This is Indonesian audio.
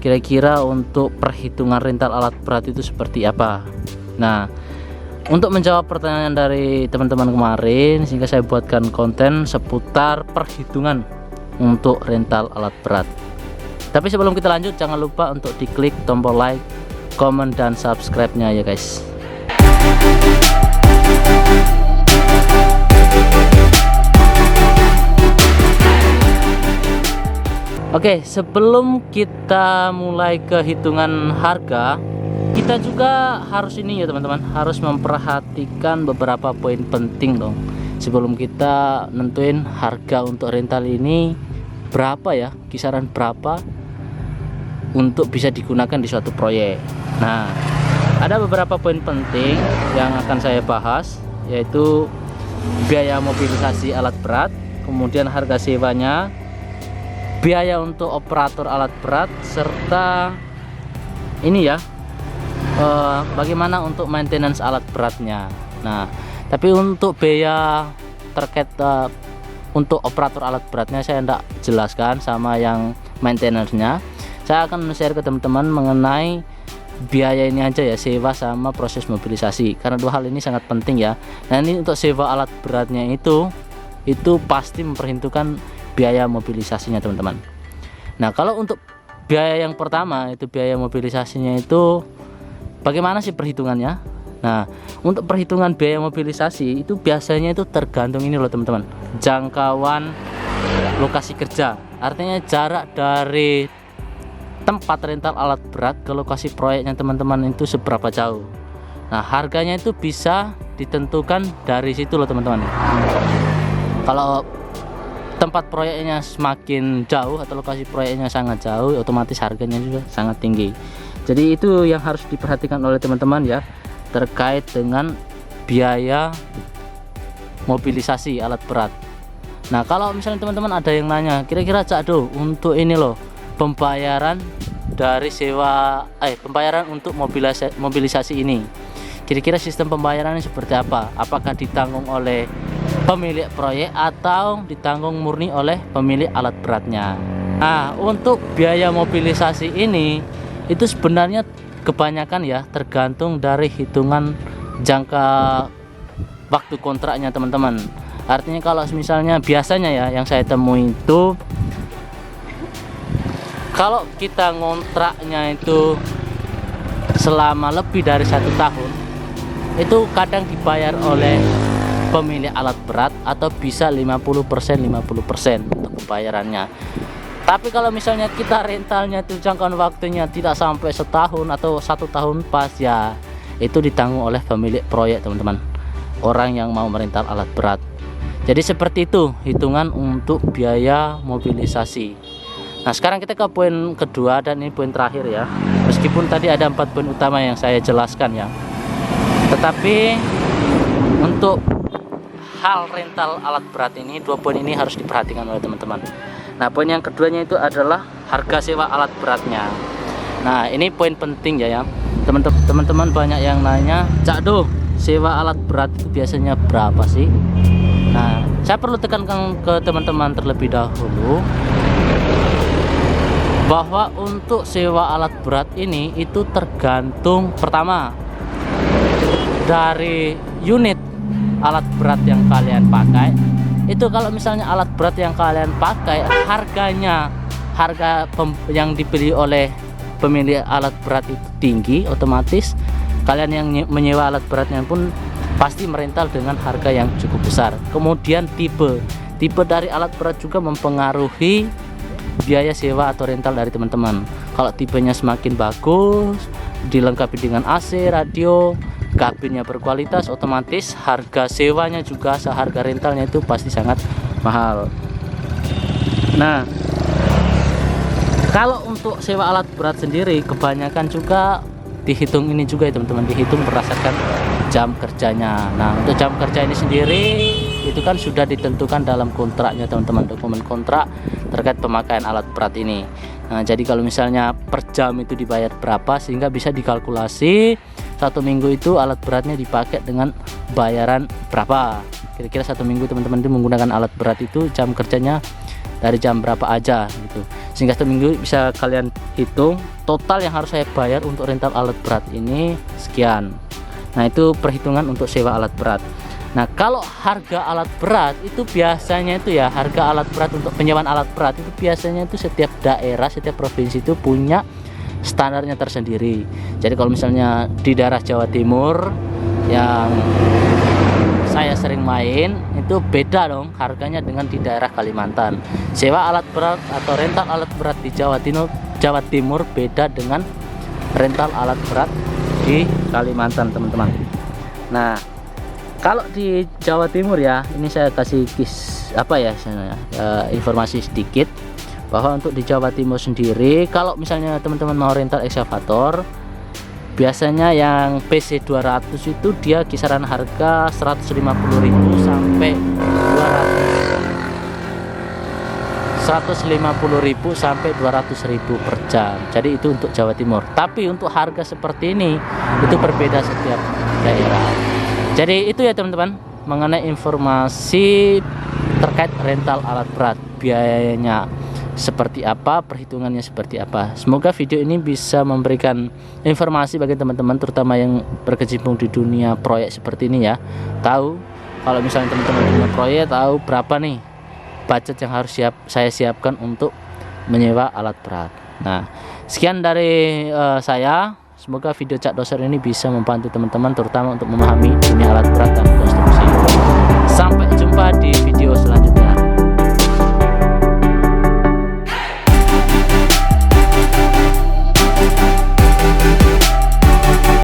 kira-kira untuk perhitungan rental alat berat itu seperti apa. Nah, untuk menjawab pertanyaan dari teman-teman kemarin, sehingga saya buatkan konten seputar perhitungan untuk rental alat berat. Tapi sebelum kita lanjut, jangan lupa untuk diklik tombol like, komen, dan subscribe-nya ya guys. Oke, sebelum kita mulai ke hitungan harga, kita juga harus ini ya teman-teman, harus memperhatikan beberapa poin penting dong sebelum kita nentuin harga untuk rental ini berapa ya, kisaran berapa untuk bisa digunakan di suatu proyek. Nah, ada beberapa poin penting yang akan saya bahas, yaitu biaya mobilisasi alat berat, kemudian harga sewanya, biaya untuk operator alat berat, serta ini ya, bagaimana untuk maintenance alat beratnya. Nah, tapi untuk biaya terkait untuk operator alat beratnya saya tidak jelaskan sama yang maintenance-nya. Saya akan share ke teman-teman mengenai biaya ini aja ya, sewa sama proses mobilisasi, karena dua hal ini sangat penting ya. Nah, ini untuk sewa alat beratnya itu pasti memperhitungkan biaya mobilisasinya teman-teman. Nah, kalau untuk biaya yang pertama itu biaya mobilisasinya itu bagaimana sih perhitungannya? Nah, untuk perhitungan biaya mobilisasi itu biasanya itu tergantung ini loh teman-teman, jangkauan lokasi kerja, artinya jarak dari tempat rental alat berat ke lokasi proyeknya teman-teman itu seberapa jauh. Nah, harganya itu bisa ditentukan dari situ loh teman-teman. Kalau tempat proyeknya semakin jauh atau lokasi proyeknya sangat jauh, otomatis harganya juga sangat tinggi. Jadi itu yang harus diperhatikan oleh teman-teman ya, terkait dengan biaya mobilisasi alat berat. Nah, kalau misalnya teman-teman ada yang nanya, kira-kira Cak Do, untuk ini loh pembayaran dari sewa pembayaran untuk mobilisasi ini, kira-kira sistem pembayarannya seperti apa? Apakah ditanggung oleh pemilik proyek atau ditanggung murni oleh pemilik alat beratnya? Nah, untuk biaya mobilisasi ini itu sebenarnya kebanyakan ya tergantung dari hitungan jangka waktu kontraknya teman-teman. Artinya kalau misalnya biasanya ya yang saya temui itu, kalau kita ngontraknya itu selama lebih dari 1 tahun, itu kadang dibayar oleh pemilik alat berat atau bisa 50% untuk pembayarannya. Tapi kalau misalnya kita rentalnya itu jangkauan waktunya tidak sampai setahun atau 1 tahun pas, ya itu ditanggung oleh pemilik proyek teman-teman, orang yang mau merental alat berat. Jadi seperti itu hitungan untuk biaya mobilisasi. Nah, sekarang kita ke poin kedua, dan ini poin terakhir ya, meskipun tadi ada 4 poin utama yang saya jelaskan ya, tetapi untuk hal rental alat berat ini 2 poin ini harus diperhatikan oleh teman-teman. Nah, poin yang keduanya itu adalah harga sewa alat beratnya. Nah, ini poin penting ya teman-teman. Banyak yang nanya, Cak Do, sewa alat berat itu biasanya berapa sih? Nah, saya perlu tekankan ke teman-teman terlebih dahulu bahwa untuk sewa alat berat ini itu tergantung pertama dari unit alat berat yang kalian pakai. Itu kalau misalnya alat berat yang kalian pakai harga yang dibeli oleh pemilik alat berat itu tinggi, otomatis kalian yang menyewa alat beratnya pun pasti merental dengan harga yang cukup besar. Kemudian tipe dari alat berat juga mempengaruhi biaya sewa atau rental dari teman-teman. Kalau tipenya semakin bagus, dilengkapi dengan AC, radio, kabinnya berkualitas, otomatis harga sewanya juga seharga rentalnya itu pasti sangat mahal. Nah, kalau untuk sewa alat berat sendiri kebanyakan juga dihitung ini juga ya teman-teman, dihitung berdasarkan jam kerjanya. Nah, untuk jam kerja ini sendiri itu kan sudah ditentukan dalam kontraknya teman-teman, dokumen kontrak terkait pemakaian alat berat ini. Nah, jadi kalau misalnya per jam itu dibayar berapa, sehingga bisa dikalkulasi 1 minggu itu alat beratnya dipakai dengan bayaran berapa. Kira-kira 1 minggu teman-teman itu menggunakan alat berat itu jam kerjanya dari jam berapa aja gitu, sehingga seminggu bisa kalian hitung total yang harus saya bayar untuk rental alat berat ini sekian. Nah, itu perhitungan untuk sewa alat berat. Nah, kalau harga alat berat itu biasanya itu ya, harga alat berat untuk penyewaan alat berat itu biasanya itu setiap daerah, setiap provinsi itu punya standarnya tersendiri. Jadi kalau misalnya di daerah Jawa Timur yang saya sering main itu beda dong harganya dengan di daerah Kalimantan. Sewa alat berat atau rental alat berat di Jawa Timur beda dengan rental alat berat di Kalimantan, teman-teman. Nah, kalau di Jawa Timur ya, ini saya kasih informasi sedikit bahwa untuk di Jawa Timur sendiri, kalau misalnya teman-teman mau rental ekskavator, biasanya yang PC 200 itu dia kisaran harga 150.000 sampai 200.000 per jam. Jadi itu untuk Jawa Timur. Tapi untuk harga seperti ini itu berbeda setiap daerah. Jadi itu ya teman-teman, mengenai informasi terkait rental alat berat, biayanya seperti apa, perhitungannya seperti apa. Semoga video ini bisa memberikan informasi bagi teman-teman, terutama yang berkecimpung di dunia proyek seperti ini ya. Tahu kalau misalnya teman-teman punya proyek, tahu berapa nih budget yang harus saya siapkan untuk menyewa alat berat. Nah, sekian dari saya. Semoga video Cak Doser ini bisa membantu teman-teman, terutama untuk memahami dunia alat berat dan konstruksi. Sampai jumpa di video selanjutnya.